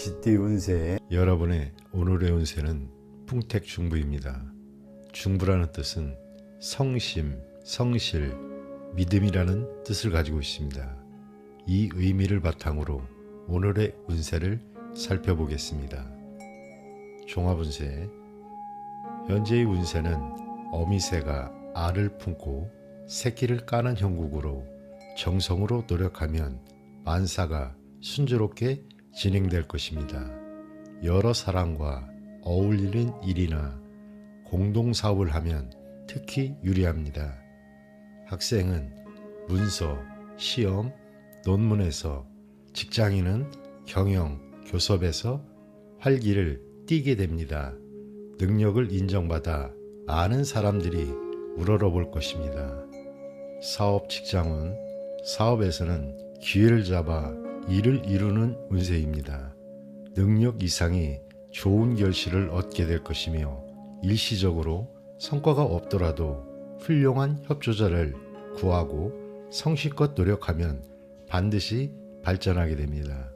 쥐띠 운세. 여러분의 오늘의 운세는 풍택중부입니다. 중부라는 뜻은 성심, 성실, 믿음이라는 뜻을 가지고 있습니다. 이 의미를 바탕으로 오늘의 운세를 살펴보겠습니다. 종합운세. 현재의 운세는 어미새가 알을 품고 새끼를 까는 형국으로 정성으로 노력하면 만사가 순조롭게 진행될 것입니다. 여러 사람과 어울리는 일이나 공동사업을 하면 특히 유리합니다. 학생은 문서, 시험, 논문에서, 직장인은 경영, 교섭에서 활기를 띠게 됩니다. 능력을 인정받아 많은 사람들이 우러러볼 것입니다. 사업, 직장운. 사업에서는 기회를 잡아 일을 이루는 운세입니다. 능력 이상의 좋은 결실을 얻게 될 것이며 일시적으로 성과가 없더라도 훌륭한 협조자를 구하고 성실껏 노력하면 반드시 발전하게 됩니다.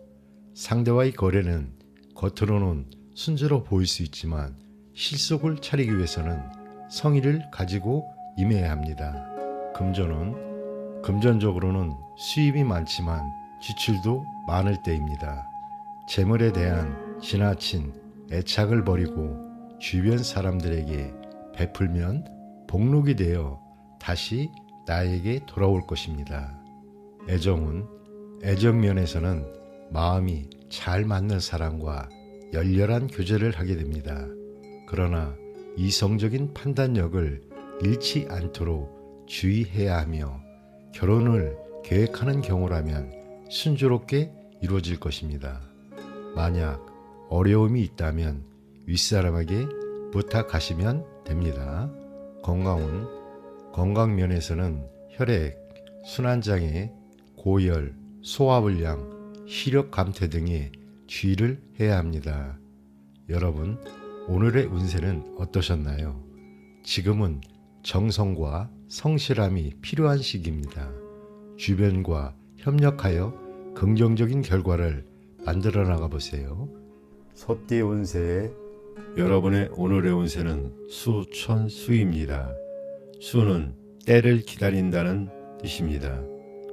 상대와의 거래는 겉으로는 순조로워 보일 수 있지만 실속을 차리기 위해서는 성의를 가지고 임해야 합니다. 금전은 금전적으로는 수입이 많지만 지출도 많을 때입니다. 재물에 대한 지나친 애착을 버리고 주변 사람들에게 베풀면 복록이 되어 다시 나에게 돌아올 것입니다. 애정은 애정면에서는 마음이 잘 맞는 사람과 열렬한 교제를 하게 됩니다. 그러나 이성적인 판단력을 잃지 않도록 주의해야 하며 결혼을 계획하는 경우라면 순조롭게 이루어질 것입니다. 만약 어려움이 있다면 윗사람에게 부탁하시면 됩니다. 건강은 건강면에서는 혈액, 순환장애, 고열, 소화불량, 시력 감퇴 등에 주의를 해야 합니다. 여러분, 오늘의 운세는 어떠셨나요? 지금은 정성과 성실함이 필요한 시기입니다. 주변과 협력하여 긍정적인 결과를 만들어 나가 보세요. 소띠 운세. 여러분의 오늘의 운세는 수천수입니다. 수는 때를 기다린다는 뜻입니다.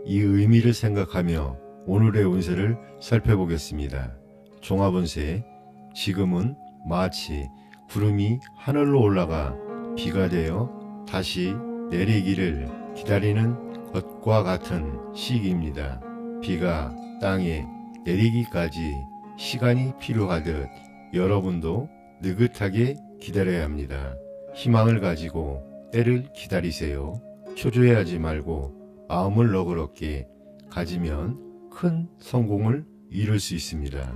이 의미를 생각하며 오늘의 운세를 살펴보겠습니다. 종합운세. 지금은 마치 구름이 하늘로 올라가 비가 되어 다시 내리기를 기다리는 것과 같은 시기입니다. 비가 땅에 내리기까지 시간이 필요하듯 여러분도 느긋하게 기다려야 합니다. 희망을 가지고 때를 기다리세요. 초조해하지 말고 마음을 너그럽게 가지면 큰 성공을 이룰 수 있습니다.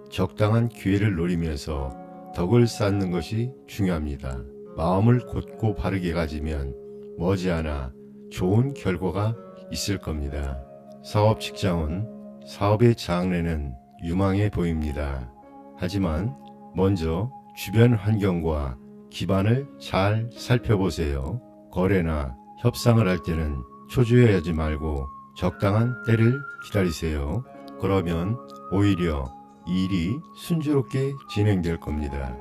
적당한 기회를 노리면서 덕을 쌓는 것이 중요합니다. 마음을 곧고 바르게 가지면 머지않아 좋은 결과가 있을 겁니다. 사업, 직장은 사업의 장래는 유망해 보입니다. 하지만 먼저 주변 환경과 기반을 잘 살펴보세요. 거래나 협상을 할 때는 초조해하지 말고 적당한 때를 기다리세요. 그러면 오히려 일이 순조롭게 진행될 겁니다.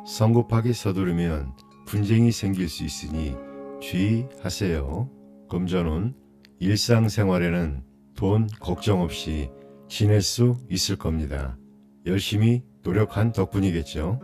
성급하게 서두르면 분쟁이 생길 수 있으니 주의하세요. 금전은 일상생활에는 돈 걱정 없이 지낼 수 있을 겁니다. 열심히 노력한 덕분이겠죠.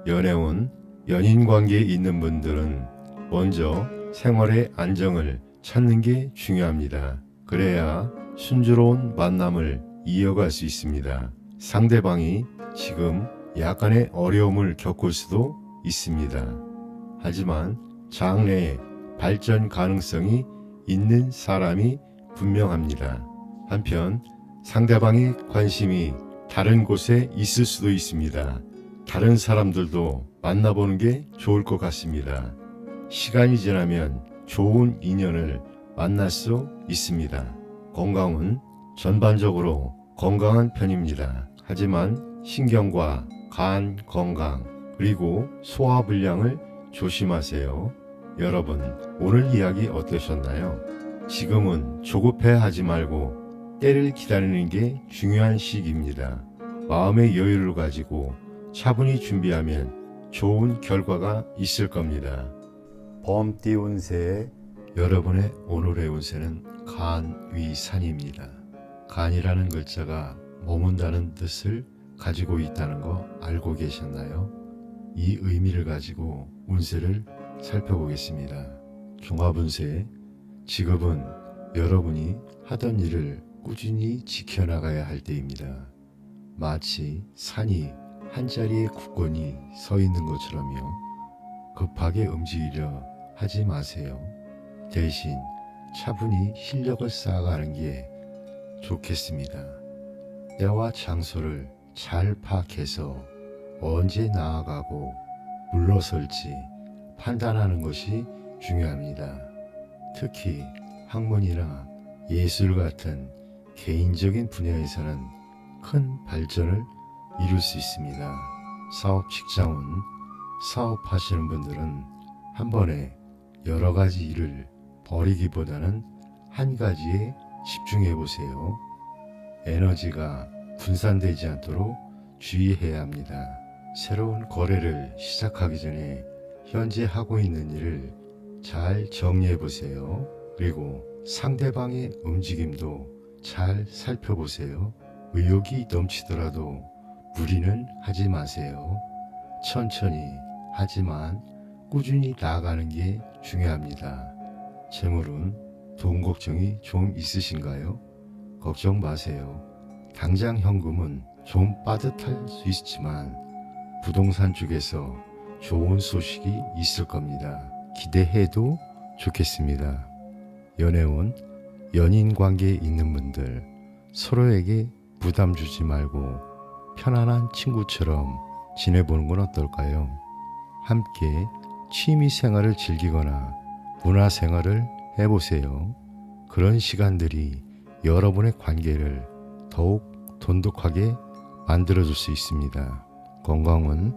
연애운. 연인 관계에 있는 분들은 먼저 생활의 안정을 찾는 게 중요합니다. 그래야 순조로운 만남을 이어갈 수 있습니다. 상대방이 지금 약간의 어려움을 겪을 수도 있습니다. 하지만 장래에 발전 가능성이 있는 사람이 분명합니다. 한편 상대방의 관심이 다른 곳에 있을 수도 있습니다. 다른 사람들도 만나보는 게 좋을 것 같습니다. 시간이 지나면 좋은 인연을 만날 수 있습니다. 건강은 전반적으로 건강한 편입니다. 하지만 신경과 간 건강 그리고 소화불량을 조심하세요. 여러분, 오늘 이야기 어떠셨나요? 지금은 조급해 하지 말고 때를 기다리는 게 중요한 시기입니다. 마음의 여유를 가지고 차분히 준비하면 좋은 결과가 있을 겁니다. 범띠 운세 여러분의 오늘의 운세는 간위산입니다. 간이라는 글자가 머문다는 뜻을 가지고 있다는 거 알고 계셨나요? 이 의미를 가지고 운세를 살펴보겠습니다. 종합운세, 지금은 여러분이 하던 일을 꾸준히 지켜나가야 할 때입니다. 마치 산이 한자리에 굳건히 서 있는 것처럼요. 급하게 움직이려 하지 마세요. 대신 차분히 실력을 쌓아가는 게 좋겠습니다. 때와 장소를 잘 파악해서 언제 나아가고 물러설지 판단하는 것이 중요합니다. 특히 학문이나 예술 같은 개인적인 분야에서는 큰 발전을 이룰 수 있습니다. 사업 직장은 사업하시는 분들은 한 번에 여러 가지 일을 벌이기보다는 한 가지에 집중해 보세요. 에너지가 분산되지 않도록 주의해야 합니다. 새로운 거래를 시작하기 전에 현재 하고 있는 일을 잘 정리해 보세요. 그리고 상대방의 움직임도 잘 살펴보세요. 의욕이 넘치더라도 무리는 하지 마세요. 천천히 하지만 꾸준히 나아가는 게 중요합니다. 재물은 돈 걱정이 좀 있으신가요? 걱정 마세요. 당장 현금은 좀 빠듯할 수 있지만 부동산 쪽에서 좋은 소식이 있을 겁니다. 기대해도 좋겠습니다. 연애운, 연인 관계에 있는 분들 서로에게 부담 주지 말고 편안한 친구처럼 지내보는 건 어떨까요? 함께 취미 생활을 즐기거나 문화 생활을 해보세요. 그런 시간들이 여러분의 관계를 더욱 돈독하게 만들어줄 수 있습니다. 건강은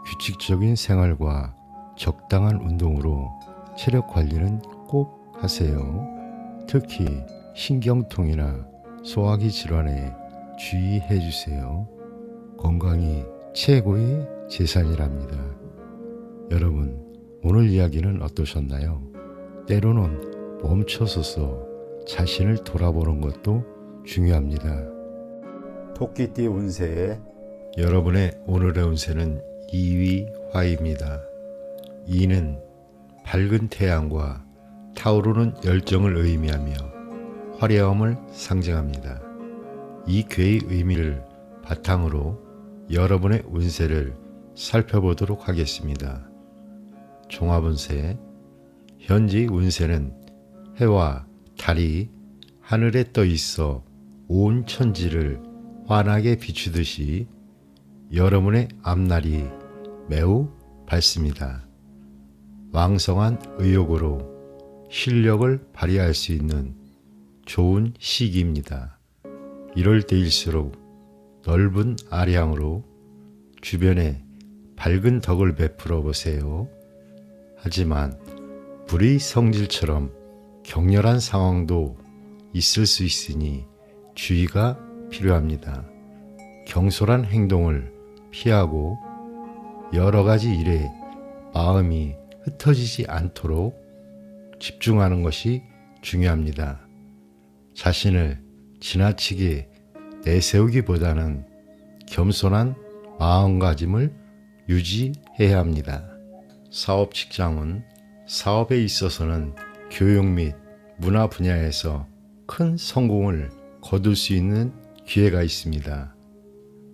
규칙적인 생활과 적당한 운동으로 체력 관리는 꼭 하세요. 특히 신경통이나 소화기 질환에 주의해 주세요. 건강이 최고의 재산이랍니다. 여러분, 오늘 이야기는 어떠셨나요? 때로는 멈춰서서 자신을 돌아보는 것도 중요합니다. 토끼띠 운세 여러분의 오늘의 운세는 2위 화입니다. 2는 밝은 태양과 타오르는 열정을 의미하며 화려함을 상징합니다. 이 괴의 의미를 바탕으로 여러분의 운세를 살펴보도록 하겠습니다. 종합운세, 현재 운세는 해와 달이 하늘에 떠 있어 온 천지를 환하게 비추듯이 여러분의 앞날이 매우 밝습니다. 왕성한 의욕으로 실력을 발휘할 수 있는 좋은 시기입니다. 이럴 때일수록 넓은 아량으로 주변에 밝은 덕을 베풀어 보세요. 하지만 불의 성질처럼 격렬한 상황도 있을 수 있으니 주의가 필요합니다. 경솔한 행동을 피하고 여러 가지 일에 마음이 흩어지지 않도록 집중하는 것이 중요합니다. 자신을 지나치게 내세우기보다는 겸손한 마음가짐을 유지해야 합니다. 사업 직장은 사업에 있어서는 교육 및 문화 분야에서 큰 성공을 거둘 수 있는 기회가 있습니다.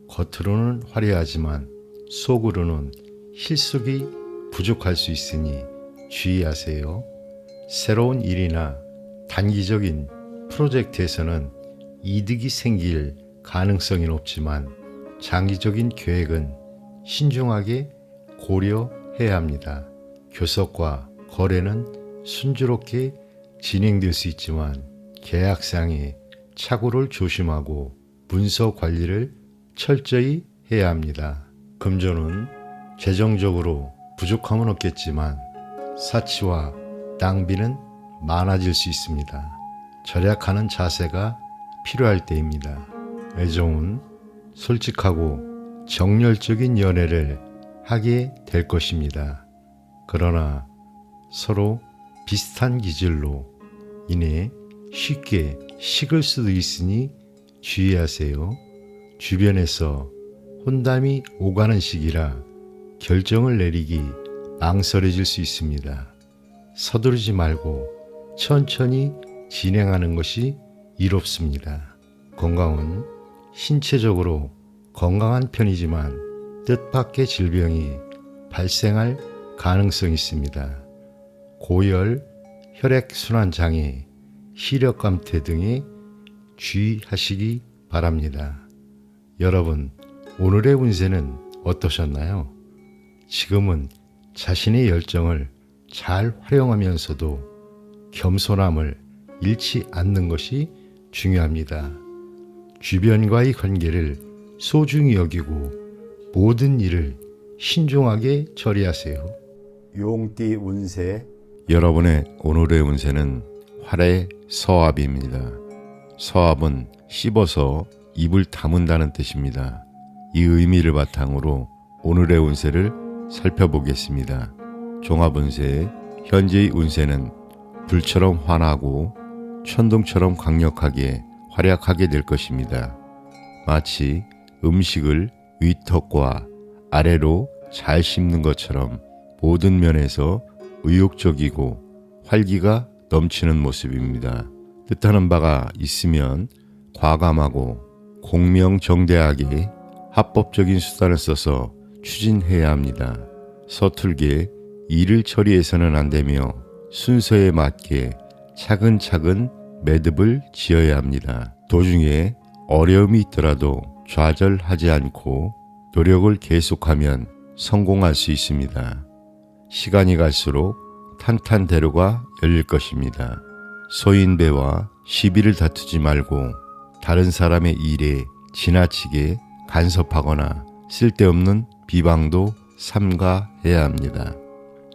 겉으로는 화려하지만 속으로는 실속이 부족할 수 있으니 주의하세요. 새로운 일이나 단기적인 프로젝트에서는 이득이 생길 가능성이 높지만 장기적인 계획은 신중하게 고려해야 합니다. 교섭과 거래는 순조롭게 진행될 수 있지만 계약상의 착오를 조심하고 문서 관리를 철저히 해야 합니다. 금전은 재정적으로 부족함은 없겠지만 사치와 낭비는 많아질 수 있습니다. 절약하는 자세가 필요할 때입니다. 애정은 솔직하고 정열적인 연애를 하게 될 것입니다. 그러나 서로 비슷한 기질로 인해 쉽게 식을 수도 있으니 주의하세요. 주변에서 혼담이 오가는 시기라 결정을 내리기 망설여질 수 있습니다. 서두르지 말고 천천히 진행하는 것이 이롭습니다. 건강은 신체적으로 건강한 편이지만 뜻밖의 질병이 발생할 가능성이 있습니다. 고열, 혈액순환 장애, 시력감퇴 등에 주의하시기 바랍니다. 여러분, 오늘의 운세는 어떠셨나요? 지금은 자신의 열정을 잘 활용하면서도 겸손함을 잃지 않는 것이 중요합니다. 주변과의 관계를 소중히 여기고 모든 일을 신중하게 처리하세요. 용띠 운세. 여러분의 오늘의 운세는 활의 서합입니다. 서합은 씹어서 입을 다문다는 뜻입니다. 이 의미를 바탕으로 오늘의 운세를 살펴보겠습니다. 종합운세, 현재의 운세는 불처럼 환하고 천둥처럼 강력하게 활약하게 될 것입니다. 마치 음식을 위턱과 아래로 잘 씹는 것처럼 모든 면에서 의욕적이고 활기가 넘치는 모습입니다. 뜻하는 바가 있으면 과감하고 공명정대하게 합법적인 수단을 써서 추진해야 합니다. 서툴게 일을 처리해서는 안 되며 순서에 맞게 차근차근 매듭을 지어야 합니다. 도중에 어려움이 있더라도 좌절하지 않고 노력을 계속하면 성공할 수 있습니다. 시간이 갈수록 탄탄대로가 열릴 것입니다. 소인배와 시비를 다투지 말고 다른 사람의 일에 지나치게 간섭하거나 쓸데없는 비방도 삼가해야 합니다.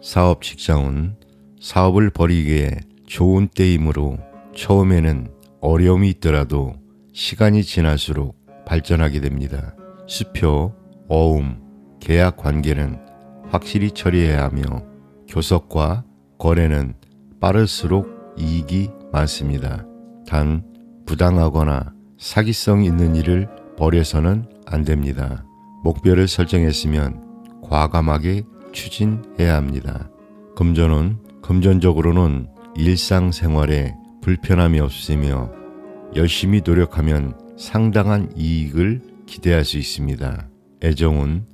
사업 직장은 사업을 벌이기에 좋은 때이므로 처음에는 어려움이 있더라도 시간이 지날수록 발전하게 됩니다. 수표, 어음, 계약 관계는 확실히 처리해야 하며 교섭과 거래는 빠를수록 이익이 많습니다. 단 부당하거나 사기성 있는 일을 벌여서는 안 됩니다. 목표를 설정했으면 과감하게 추진해야 합니다. 금전은 금전적으로는 일상생활에 불편함이 없으며 열심히 노력하면 상당한 이익을 기대할 수 있습니다. 애정은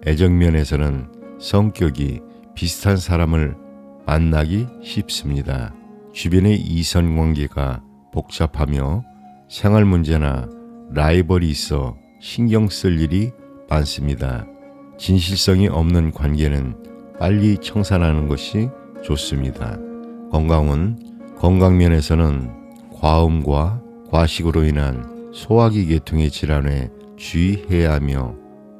애정면에서는 성격이 비슷한 사람을 만나기 쉽습니다. 주변의 이성관계가 복잡하며 생활 문제나 라이벌이 있어 신경 쓸 일이 많습니다. 진실성이 없는 관계는 빨리 청산하는 것이 좋습니다. 건강은 건강면에서는 과음과 과식으로 인한 소화기 계통의 질환에 주의해야 하며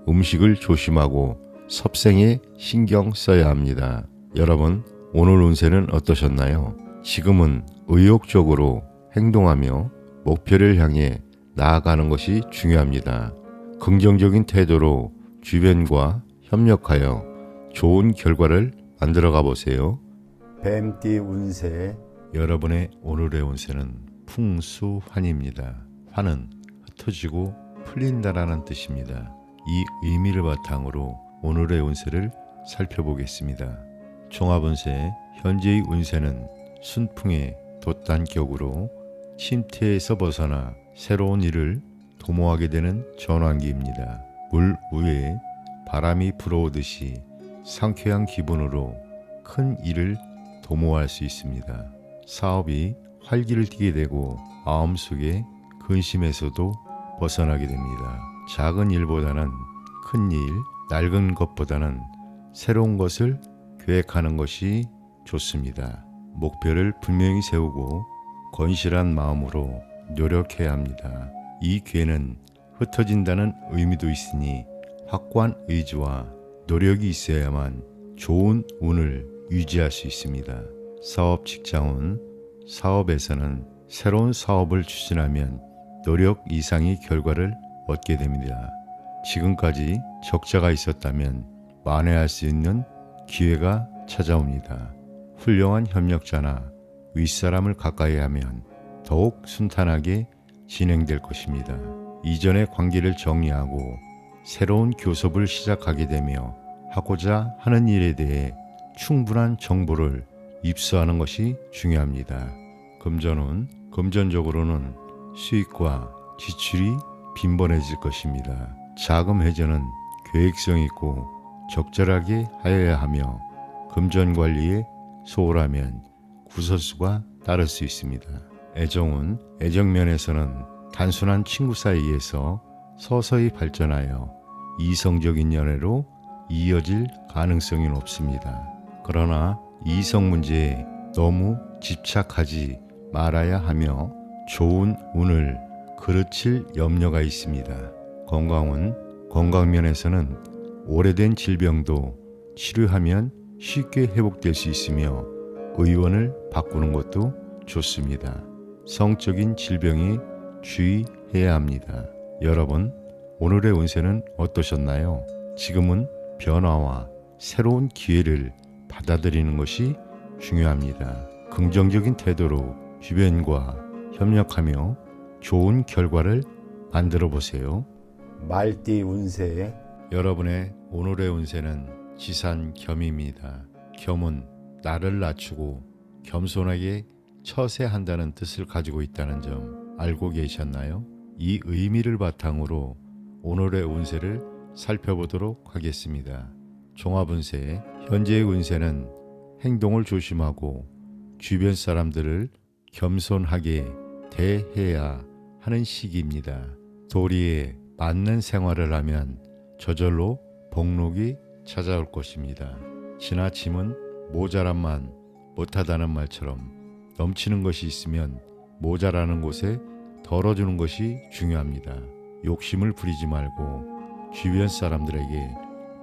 음식을 조심하고 섭생에 신경 써야 합니다. 여러분, 오늘 운세는 어떠셨나요? 지금은 의욕적으로 행동하며 목표를 향해 나아가는 것이 중요합니다. 긍정적인 태도로 주변과 협력하여 좋은 결과를 만들어가 보세요. 뱀띠 운세. 여러분의 오늘의 운세는 풍수환입니다. 환은 흩어지고 풀린다라는 뜻입니다. 이 의미를 바탕으로 오늘의 운세를 살펴보겠습니다. 종합운세, 현재의 운세는 순풍의 돛단격으로 침태에서 벗어나 새로운 일을 도모하게 되는 전환기입니다. 물 위에 바람이 불어오듯이 상쾌한 기분으로 큰 일을 도모할 수 있습니다. 사업이 활기를 띠게 되고 마음속에 근심에서도 벗어나게 됩니다. 작은 일보다는 큰 일, 낡은 것보다는 새로운 것을 계획하는 것이 좋습니다. 목표를 분명히 세우고 건실한 마음으로 노력해야 합니다. 이 기회는 흩어진다는 의미도 있으니 확고한 의지와 노력이 있어야만 좋은 운을 유지할 수 있습니다. 사업 직장은 사업에서는 새로운 사업을 추진하면 노력 이상의 결과를 얻게 됩니다. 지금까지 적자가 있었다면 만회할 수 있는 기회가 찾아옵니다. 훌륭한 협력자나 윗사람을 가까이 하면 더욱 순탄하게 진행될 것입니다. 이전의 관계를 정리하고 새로운 교섭을 시작하게 되며 하고자 하는 일에 대해 충분한 정보를 입수하는 것이 중요합니다. 금전적으로는 수익과 지출이 빈번해질 것입니다. 자금 회전은 계획성 있고 적절하게 하여야 하며 금전 관리에 소홀하면 구설수가 따를 수 있습니다. 애정은 애정면에서는 단순한 친구 사이에서 서서히 발전하여 이성적인 연애로 이어질 가능성이 높습니다. 그러나 이성 문제에 너무 집착하지 말아야 하며 좋은 운을 그르칠 염려가 있습니다. 건강면에서는 오래된 질병도 치료하면 쉽게 회복될 수 있으며 의원을 바꾸는 것도 좋습니다. 성적인 질병에 주의해야 합니다. 여러분, 오늘의 운세는 어떠셨나요? 지금은 변화와 새로운 기회를 받아들이는 것이 중요합니다. 긍정적인 태도로 주변과 협력하며 좋은 결과를 만들어 보세요. 말띠 운세 여러분의 오늘의 운세는 지산겸입니다. 겸은 나를 낮추고 겸손하게 처세한다는 뜻을 가지고 있다는 점 알고 계셨나요? 이 의미를 바탕으로 오늘의 운세를 살펴보도록 하겠습니다. 종합운세, 현재의 운세는 행동을 조심하고 주변 사람들을 겸손하게 대해야 하는 시기입니다. 도리에 맞는 생활을 하면 저절로 복록이 찾아올 것입니다. 지나침은 모자란만 못하다는 말처럼 넘치는 것이 있으면 모자라는 곳에 덜어주는 것이 중요합니다. 욕심을 부리지 말고 주변 사람들에게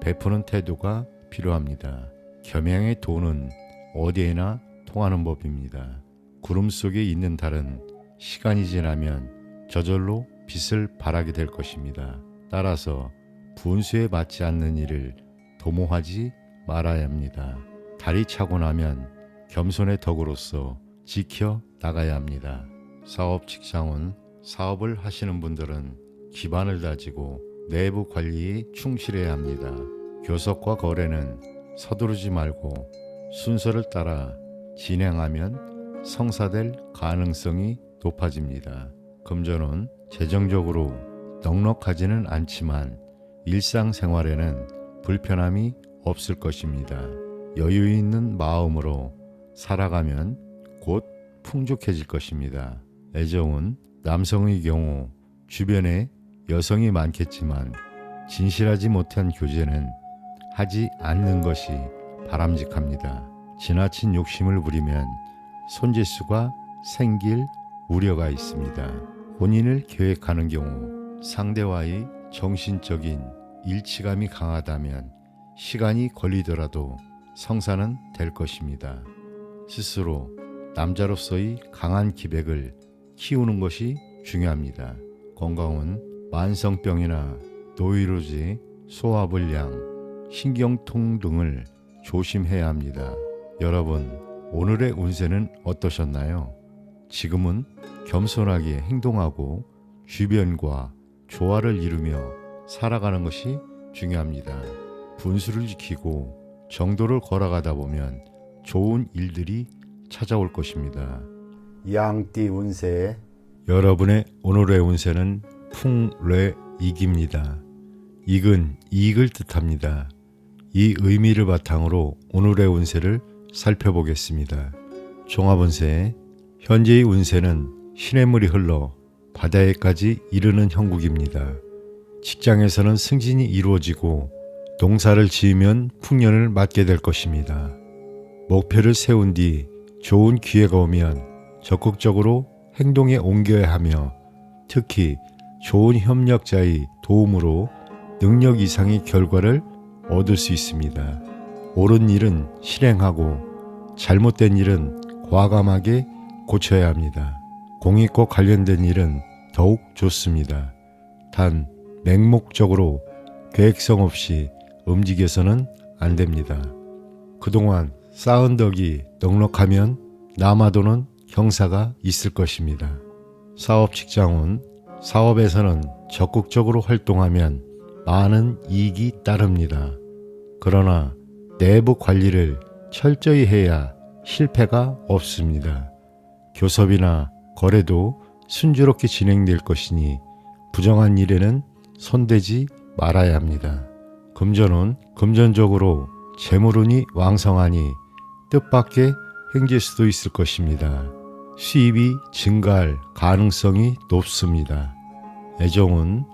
베푸는 태도가 필요합니다. 겸양의 도는 어디에나 통하는 법입니다. 구름 속에 있는 달은 시간이 지나면 저절로 빛을 발하게 될 것입니다. 따라서 분수에 맞지 않는 일을 도모하지 말아야 합니다. 달이 차고 나면 겸손의 덕으로서 지켜 나가야 합니다. 사업 직장은 사업을 하시는 분들은 기반을 다지고 내부 관리에 충실해야 합니다. 교섭과 거래는 서두르지 말고 순서를 따라 진행하면 성사될 가능성이 높아집니다. 금전은 재정적으로 넉넉하지는 않지만 일상생활에는 불편함이 없을 것입니다. 여유 있는 마음으로 살아가면 곧 풍족해질 것입니다. 애정은 남성의 경우 주변에 여성이 많겠지만 진실하지 못한 교제는 하지 않는 것이 바람직합니다. 지나친 욕심을 부리면 손재수가 생길 우려가 있습니다. 혼인을 계획하는 경우 상대와의 정신적인 일치감이 강하다면 시간이 걸리더라도 성사는 될 것입니다. 스스로 남자로서의 강한 기백을 키우는 것이 중요합니다. 건강은 만성병이나 노이로제, 소화불량, 신경통 등을 조심해야 합니다. 여러분, 오늘의 운세는 어떠셨나요? 지금은 겸손하게 행동하고 주변과 조화를 이루며 살아가는 것이 중요합니다. 분수를 지키고 정도를 걸어가다 보면 좋은 일들이 찾아올 것입니다. 양띠 운세 여러분의 오늘의 운세는 풍뢰익입니다. 익은 이익을 뜻합니다. 이 의미를 바탕으로 오늘의 운세를 살펴보겠습니다. 종합운세, 현재의 운세는 시냇물이 흘러 바다에까지 이르는 형국입니다. 직장에서는 승진이 이루어지고 농사를 지으면 풍년을 맞게 될 것입니다. 목표를 세운 뒤 좋은 기회가 오면 적극적으로 행동에 옮겨야 하며 특히 좋은 협력자의 도움으로 능력 이상의 결과를 얻을 수 있습니다. 옳은 일은 실행하고 잘못된 일은 과감하게 고쳐야 합니다. 공익과 관련된 일은 더욱 좋습니다. 단 맹목적으로 계획성 없이 움직여서는 안 됩니다. 그동안 쌓은 덕이 넉넉하면 남아도는 경사가 있을 것입니다. 사업 직장운, 사업에서는 적극적으로 활동하면 많은 이익이 따릅니다. 그러나 내부 관리를 철저히 해야 실패가 없습니다. 교섭이나 거래도 순조롭게 진행될 것이니 부정한 일에는 손대지 말아야 합니다. 금전운, 금전적으로 재물운이 왕성하니 뜻밖의 횡재 수도 있을 것입니다. 수입이 증가할 가능성이 높습니다. 애정운,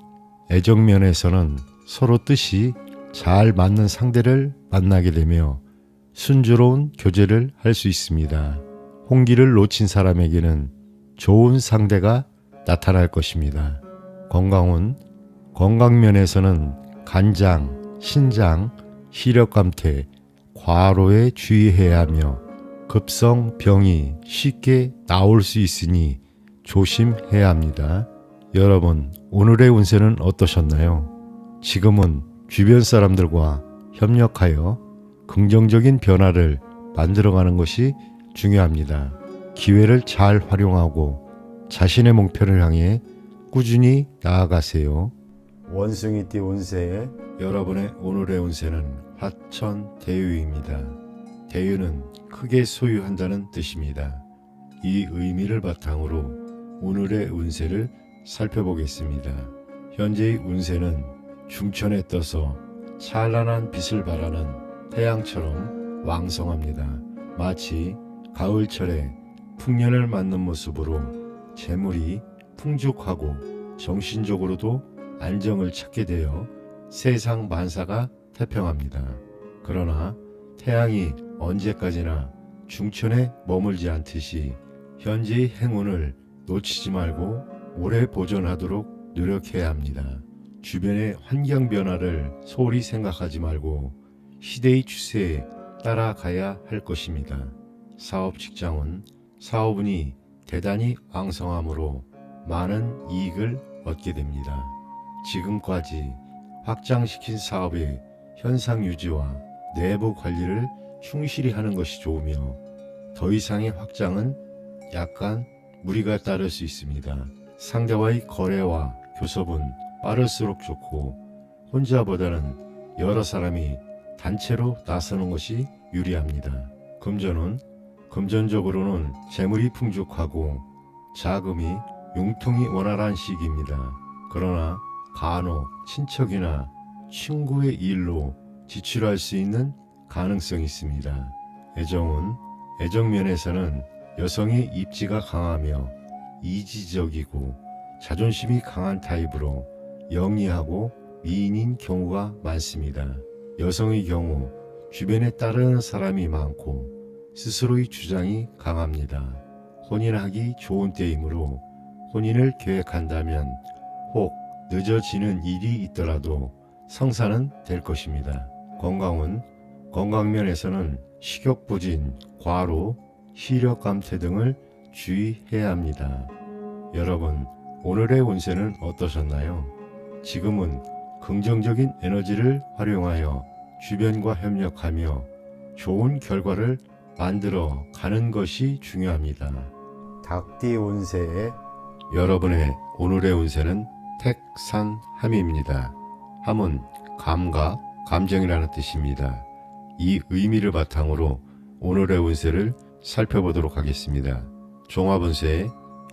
애정면에서는 서로 뜻이 잘 맞는 상대를 만나게 되며 순조로운 교제를 할 수 있습니다. 홍기를 놓친 사람에게는 좋은 상대가 나타날 것입니다. 건강운, 건강면에서는 간장, 신장, 시력감퇴, 과로에 주의해야 하며 급성병이 쉽게 나올 수 있으니 조심해야 합니다. 여러분, 오늘의 운세는 어떠셨나요? 지금은 주변 사람들과 협력하여 긍정적인 변화를 만들어가는 것이 중요합니다. 기회를 잘 활용하고 자신의 목표를 향해 꾸준히 나아가세요. 원숭이띠 운세 여러분의 오늘의 운세는 화천대유입니다. 대유는 크게 소유한다는 뜻입니다. 이 의미를 바탕으로 오늘의 운세를 살펴보겠습니다. 현재의 운세는 중천에 떠서 찬란한 빛을 발하는 태양처럼 왕성합니다. 마치 가을철에 풍년을 맞는 모습으로 재물이 풍족하고 정신적으로도 안정을 찾게 되어 세상 만사가 태평합니다. 그러나 태양이 언제까지나 중천에 머물지 않듯이 현재의 행운을 놓치지 말고 오래 보존하도록 노력해야 합니다. 주변의 환경 변화를 소홀히 생각하지 말고 시대의 추세에 따라가야 할 것입니다. 사업 직장은 사업운이 대단히 왕성하므로 많은 이익을 얻게 됩니다. 지금까지 확장시킨 사업의 현상 유지와 내부 관리를 충실히 하는 것이 좋으며 더 이상의 확장은 약간 무리가 따를 수 있습니다. 상대와의 거래와 교섭은 빠를수록 좋고 혼자보다는 여러 사람이 단체로 나서는 것이 유리합니다. 금전은 금전적으로는 재물이 풍족하고 자금이 융통이 원활한 시기입니다. 그러나 간혹 친척이나 친구의 일로 지출할 수 있는 가능성이 있습니다. 애정은 애정면에서는 여성의 입지가 강하며 이지적이고 자존심이 강한 타입으로 영리하고 미인인 경우가 많습니다. 여성의 경우 주변에 따르는 사람이 많고 스스로의 주장이 강합니다. 혼인하기 좋은 때이므로 혼인을 계획한다면 혹 늦어지는 일이 있더라도 성사는 될 것입니다. 건강은 건강면에서는 식욕부진, 과로, 시력감퇴 등을 주의해야 합니다. 여러분, 오늘의 운세는 어떠셨나요? 지금은 긍정적인 에너지를 활용하여 주변과 협력하며 좋은 결과를 만들어 가는 것이 중요합니다. 닭띠 운세 여러분의 오늘의 운세는 택산함입니다. 함은 감각, 감정이라는 뜻입니다. 이 의미를 바탕으로 오늘의 운세를 살펴보도록 하겠습니다. 종합운세,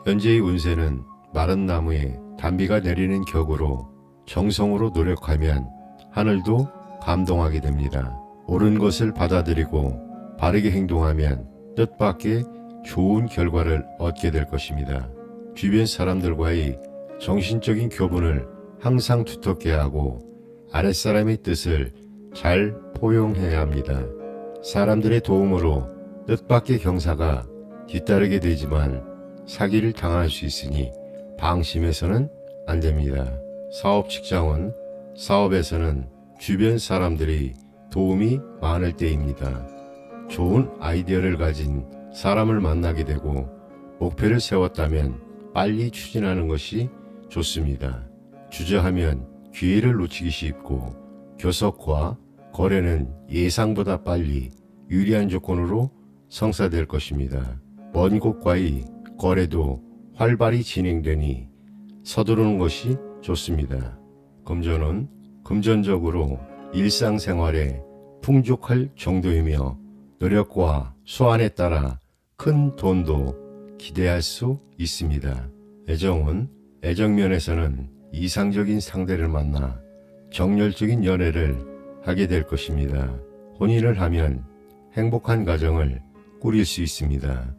현재의 운세는 마른 나무에 단비가 내리는 격으로 정성으로 노력하면 하늘도 감동하게 됩니다. 옳은 것을 받아들이고 바르게 행동하면 뜻밖의 좋은 결과를 얻게 될 것입니다. 주변 사람들과의 정신적인 교분을 항상 두텁게 하고 아랫사람의 뜻을 잘 포용해야 합니다. 사람들의 도움으로 뜻밖의 경사가 뒤따르게 되지만 사기를 당할 수 있으니 방심해서는 안 됩니다. 사업 직장은 사업에서는 주변 사람들이 도움이 많을 때입니다. 좋은 아이디어를 가진 사람을 만나게 되고 목표를 세웠다면 빨리 추진하는 것이 좋습니다. 주저하면 기회를 놓치기 쉽고 교섭과 거래는 예상보다 빨리 유리한 조건으로 성사될 것입니다. 먼 곳과의 거래도 활발히 진행되니 서두르는 것이 좋습니다. 금전은 금전적으로 일상생활에 풍족할 정도이며 노력과 수완에 따라 큰 돈도 기대할 수 있습니다. 애정은 애정면에서는 이상적인 상대를 만나 정열적인 연애를 하게 될 것입니다. 혼인을 하면 행복한 가정을 꾸릴 수 있습니다.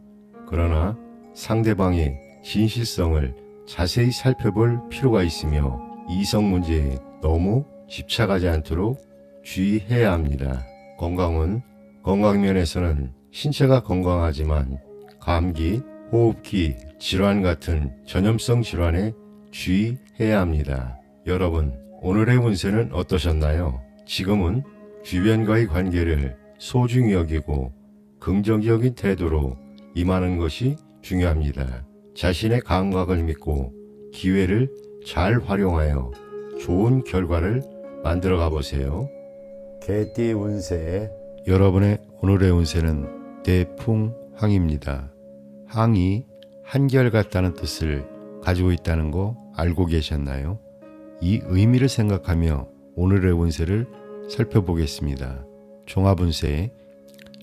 그러나 상대방의 진실성을 자세히 살펴볼 필요가 있으며 이성 문제에 너무 집착하지 않도록 주의해야 합니다. 건강은 건강면에서는 신체가 건강하지만 감기, 호흡기 질환 같은 전염성 질환에 주의해야 합니다. 여러분, 오늘의 운세는 어떠셨나요? 지금은 주변과의 관계를 소중히 여기고 긍정적인 태도로 임하는 것이 중요합니다. 자신의 감각을 믿고 기회를 잘 활용하여 좋은 결과를 만들어 가보세요. 개띠 운세 여러분의 오늘의 운세는 대풍항입니다. 항이 한결같다는 뜻을 가지고 있다는 거 알고 계셨나요? 이 의미를 생각하며 오늘의 운세를 살펴보겠습니다. 종합운세,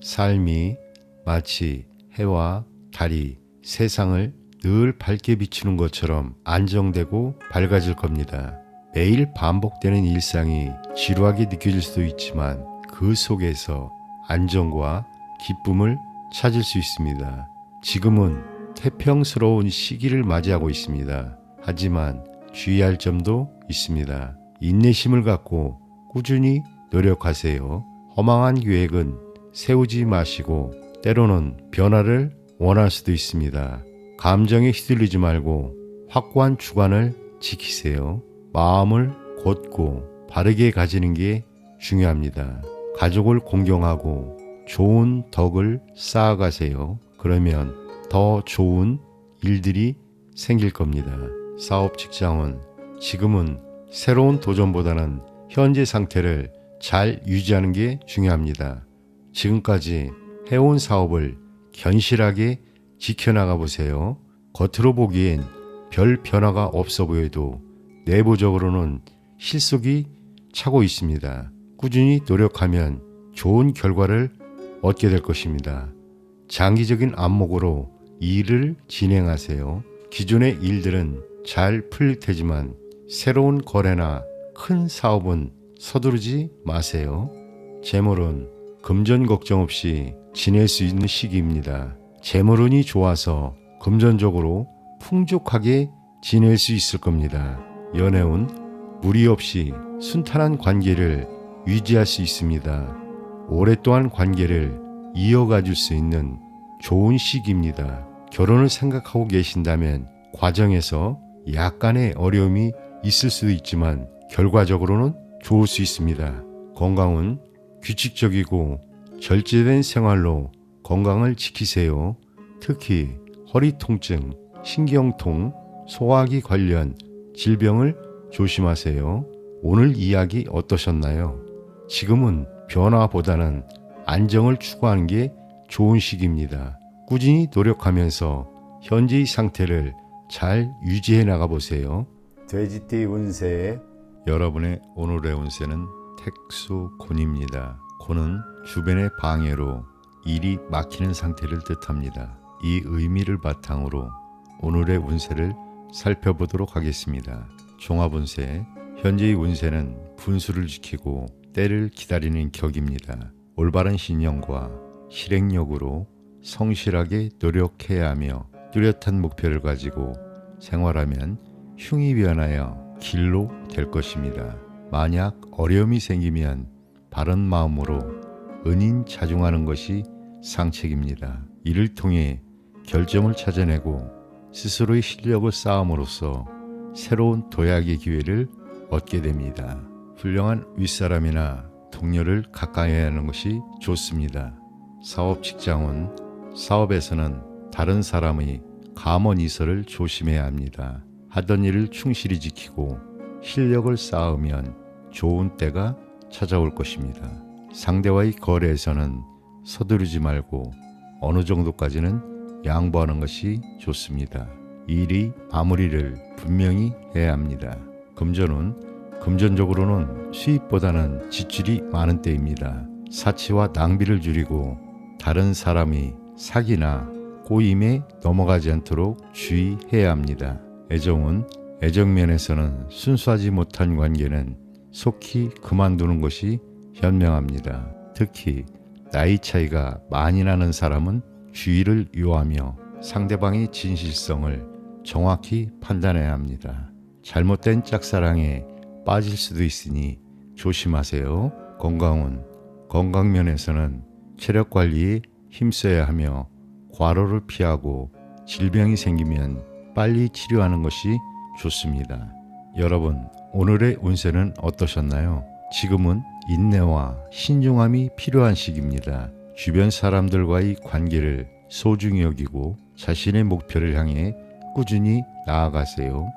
삶이 마치 해와 달이 세상을 늘 밝게 비추는 것처럼 안정되고 밝아질 겁니다. 매일 반복되는 일상이 지루하게 느껴질 수도 있지만 그 속에서 안정과 기쁨을 찾을 수 있습니다. 지금은 태평스러운 시기를 맞이하고 있습니다. 하지만 주의할 점도 있습니다. 인내심을 갖고 꾸준히 노력하세요. 허망한 계획은 세우지 마시고 때로는 변화를 원할 수도 있습니다. 감정에 휘둘리지 말고 확고한 주관을 지키세요. 마음을 곧고 바르게 가지는 게 중요합니다. 가족을 공경하고 좋은 덕을 쌓아가세요. 그러면 더 좋은 일들이 생길 겁니다. 사업 직장은 지금은 새로운 도전보다는 현재 상태를 잘 유지하는 게 중요합니다. 지금까지 해온 사업을 견실하게 지켜나가 보세요. 겉으로 보기엔 별 변화가 없어 보여도 내부적으로는 실속이 차고 있습니다. 꾸준히 노력하면 좋은 결과를 얻게 될 것입니다. 장기적인 안목으로 일을 진행하세요. 기존의 일들은 잘 풀릴 테지만 새로운 거래나 큰 사업은 서두르지 마세요. 재물은 금전 걱정 없이 지낼 수 있는 시기입니다. 재물운이 좋아서 금전적으로 풍족하게 지낼 수 있을 겁니다. 연애운 무리 없이 순탄한 관계를 유지할 수 있습니다. 오랫동안 관계를 이어가 줄 수 있는 좋은 시기입니다. 결혼을 생각하고 계신다면 과정에서 약간의 어려움이 있을 수도 있지만 결과적으로는 좋을 수 있습니다. 건강은 규칙적이고 절제된 생활로 건강을 지키세요. 특히 허리 통증, 신경통, 소화기 관련 질병을 조심하세요. 오늘 이야기 어떠셨나요? 지금은 변화보다는 안정을 추구하는 게 좋은 시기입니다. 꾸준히 노력하면서 현재의 상태를 잘 유지해 나가보세요. 돼지띠 운세 여러분의 오늘의 운세는 택수곤입니다. 곤은 주변의 방해로 일이 막히는 상태를 뜻합니다. 이 의미를 바탕으로 오늘의 운세를 살펴보도록 하겠습니다. 종합운세, 현재의 운세는 분수를 지키고 때를 기다리는 격입니다. 올바른 신념과 실행력으로 성실하게 노력해야 하며 뚜렷한 목표를 가지고 생활하면 흉이 변하여 길로 될 것입니다. 만약 어려움이 생기면 바른 마음으로 은인자중하는 것이 상책입니다. 이를 통해 결점을 찾아내고 스스로의 실력을 쌓음으로써 새로운 도약의 기회를 얻게 됩니다. 훌륭한 윗사람이나 동료를 가까이 하는 것이 좋습니다. 사업 직장은 사업에서는 다른 사람의 감언이설을 조심해야 합니다. 하던 일을 충실히 지키고 실력을 쌓으면 좋은 때가 찾아올 것입니다. 상대와의 거래에서는 서두르지 말고 어느 정도까지는 양보하는 것이 좋습니다. 일이 마무리를 분명히 해야 합니다. 금전적으로는 수입보다는 지출이 많은 때입니다. 사치와 낭비를 줄이고 다른 사람이 사기나 꼬임에 넘어가지 않도록 주의해야 합니다. 애정면에서는 순수하지 못한 관계는 속히 그만두는 것이 현명합니다. 특히 나이 차이가 많이 나는 사람은 주의를 요하며 상대방의 진실성을 정확히 판단해야 합니다. 잘못된 짝사랑에 빠질 수도 있으니 조심하세요. 건강면에서는 체력 관리에 힘써야 하며 과로를 피하고 질병이 생기면 빨리 치료하는 것이 좋습니다. 여러분, 오늘의 운세는 어떠셨나요? 지금은 인내와 신중함이 필요한 시기입니다. 주변 사람들과의 관계를 소중히 여기고 자신의 목표를 향해 꾸준히 나아가세요.